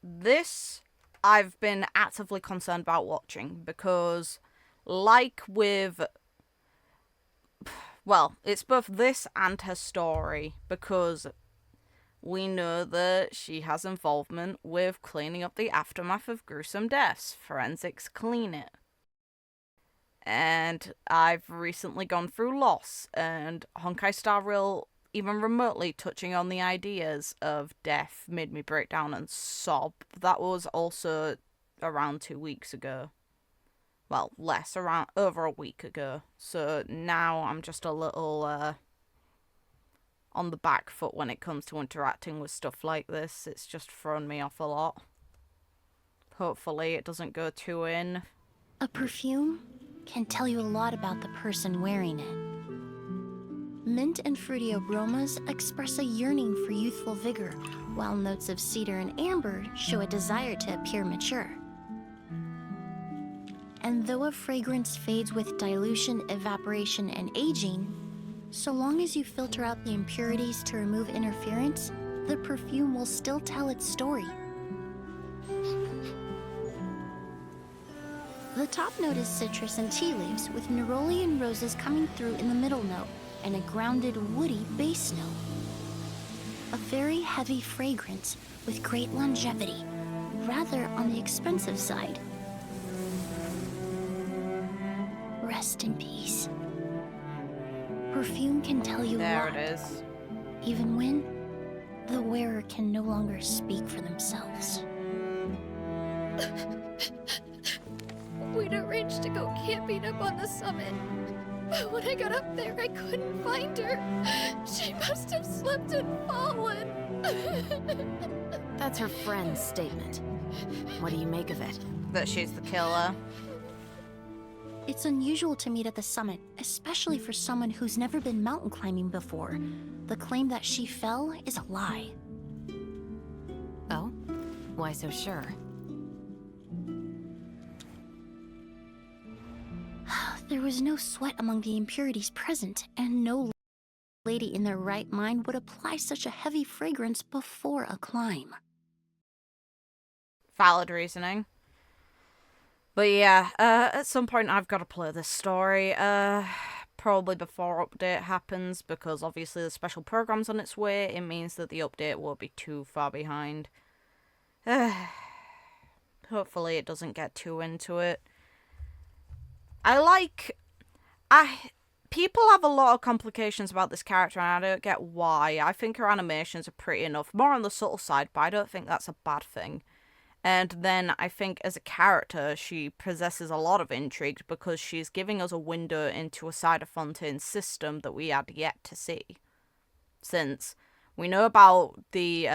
this I've been actively concerned about watching because, like with, well, it's both this and her story because we know that she has involvement with cleaning up the aftermath of gruesome deaths. Forensics clean it. And I've recently gone through Loss, and Honkai Star Rail, even remotely touching on the ideas of death, made me break down and sob. That was also around 2 weeks ago. Well, less, around over a week ago. So now I'm just a little on the back foot when it comes to interacting with stuff like this. It's just thrown me off a lot. Hopefully it doesn't go too in. A perfume can tell you a lot about the person wearing it. Mint and fruity aromas express a yearning for youthful vigor, while notes of cedar and amber show a desire to appear mature. And though a fragrance fades with dilution, evaporation, and aging, so long as you filter out the impurities to remove interference, the perfume will still tell its story. The top note is citrus and tea leaves, with neroli and roses coming through in the middle note, and a grounded, woody base note. A very heavy fragrance with great longevity, rather on the expensive side. Rest in peace. Perfume can tell you a lot. There it is. Even when the wearer can no longer speak for themselves. We'd arranged to go camping up on the summit. But when I got up there, I couldn't find her. She must have slipped and fallen. That's her friend's statement. What do you make of it? That she's the killer. It's unusual to meet at the summit, especially for someone who's never been mountain climbing before. The claim that she fell is a lie. Oh? Why so sure? There was no sweat among the impurities present, and no lady in their right mind would apply such a heavy fragrance before a climb. Valid reasoning. But yeah, at some point I've got to play this story. Probably before update happens, because obviously the special program's on its way. It means that the update won't be too far behind. Hopefully it doesn't get too into it. People have a lot of complications about this character, and I don't get why. I think her animations are pretty enough, more on the subtle side, but I don't think that's a bad thing. And then I think as a character, she possesses a lot of intrigue because she's giving us a window into a side of Fontaine's system that we had yet to see. Since we know about the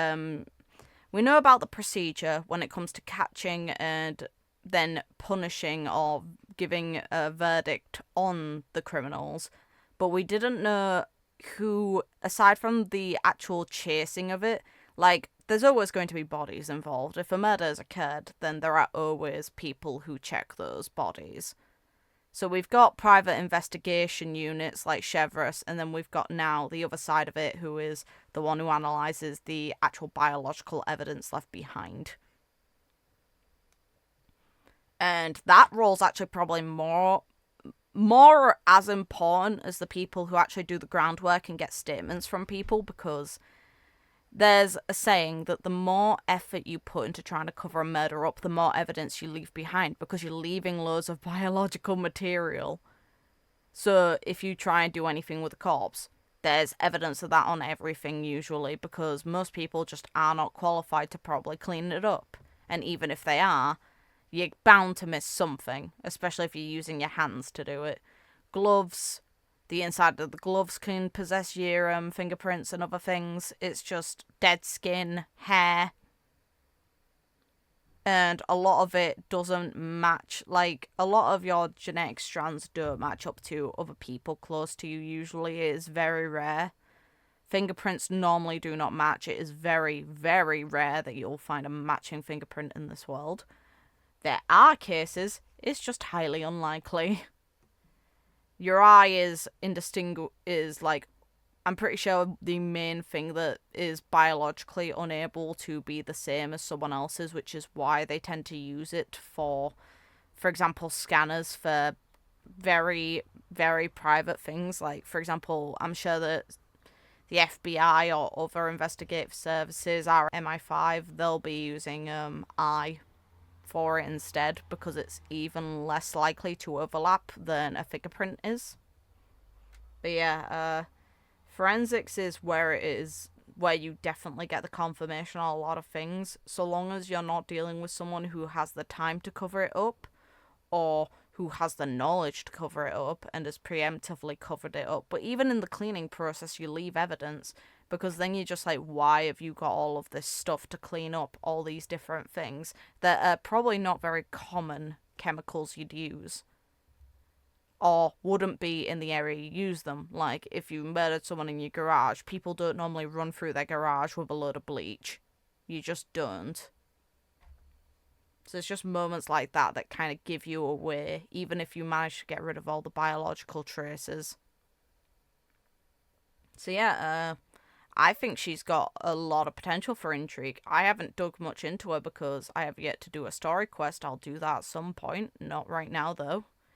procedure when it comes to catching and then punishing or giving a verdict on the criminals, but we didn't know who, aside from the actual chasing of it, like, there's always going to be bodies involved. If a murder's occurred, then there are always people who check those bodies. So we've got private investigation units like Chevreuse, and then we've got now the other side of it, who is the one who analyzes the actual biological evidence left behind. And that role's actually probably more as important as the people who actually do the groundwork and get statements from people, because there's a saying that the more effort you put into trying to cover a murder up, the more evidence you leave behind, because you're leaving loads of biological material. So if you try and do anything with a corpse, there's evidence of that on everything usually, because most people just are not qualified to probably clean it up. And even if they are, you're bound to miss something, especially if you're using your hands to do it. Gloves, the inside of the gloves can possess your fingerprints and other things. It's just dead skin, hair. And a lot of it doesn't match. Like, a lot of your genetic strands don't match up to other people close to you usually. It is very rare. Fingerprints normally do not match. It is very, very rare that you'll find a matching fingerprint in this world. There are cases, it's just highly unlikely. Your eye is I'm pretty sure the main thing that is biologically unable to be the same as someone else's, which is why they tend to use it for example, scanners for very, very private things. Like, for example, I'm sure that the FBI or other investigative services, our MI5, they'll be using I for it instead, because it's even less likely to overlap than a fingerprint is. But yeah, forensics is where you definitely get the confirmation on a lot of things, so long as you're not dealing with someone who has the time to cover it up, or who has the knowledge to cover it up and has preemptively covered it up. But even in the cleaning process, you leave evidence, because then you're just like, why have you got all of this stuff to clean up all these different things that are probably not very common chemicals you'd use, or wouldn't be in the area you use them. Like, if you murdered someone in your garage, people don't normally run through their garage with a load of bleach. You just don't. So it's just moments like that that kind of give you away, even if you manage to get rid of all the biological traces. So yeah, I think she's got a lot of potential for intrigue. I haven't dug much into her because I have yet to do a story quest. I'll do that at some point. Not right now, though.